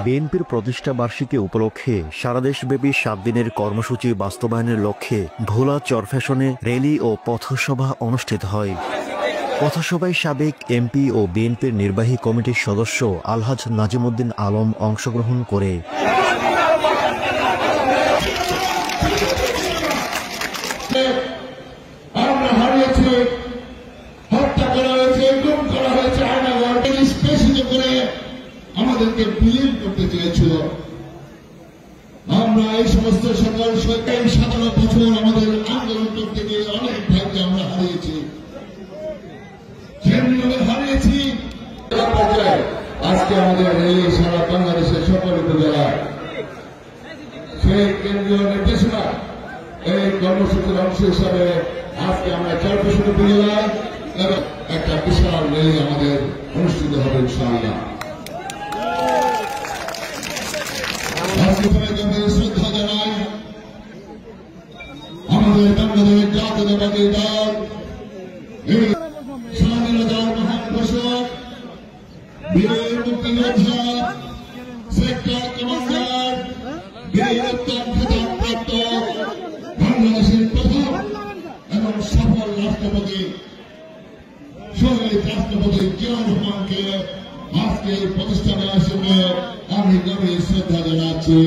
বিএনপির প্রতিষ্ঠা বার্ষিকী উপলক্ষে সারাদেশব্যাপী 7 দিনের কর্মসূচি বাস্তবায়নের লক্ষ্যে ভোলা চরফ্যাশনে র্যালি ও পথসভা অনুষ্ঠিত হয়। পথসভায় সাবেক এমপি ও বিএনপির নির্বাহী কমিটির সদস্য আলহাজ নাজিমউদ্দিন আলম অংশগ্রহণ করে আমাদেরকে বিলীন করতে চেয়েছিল। আমরা এই সমস্ত সকল সরকারি 17 বছর আমাদের আন্দোলন করতে গিয়ে অনেক ভাইকে আমরা হারিয়েছি, যেমনিভাবে হারিয়েছি। আজকে আমাদের এই সারা বাংলাদেশের সকল উপজেলায় সেই কেন্দ্রীয় নির্দেশনা এই কর্মসূচির অংশ হিসাবে আজকে আমরা চরফ্যাশন উপজেলায় একটা বিশাল র্যালি আমাদের অনুষ্ঠিত হবে ইনশাআল্লাহ। শ্রদ্ধা জানাই আমাদের বাংলাদেশের জাতীয়তাবাদী দল স্বাধীনতার মহান ঘোষক বীর মুক্তিযোদ্ধা সেক্টর কমান্ডার বীর উত্তম খেতাবপ্রাপ্ত বাংলাদেশের প্রথম এবং সফল রাষ্ট্রপতি শহীদ রাষ্ট্রপতি জিয়াউর রহমানকে আজকে এই প্রতিষ্ঠানে আসনে আমি গভীর শ্রদ্ধা জানাচ্ছি।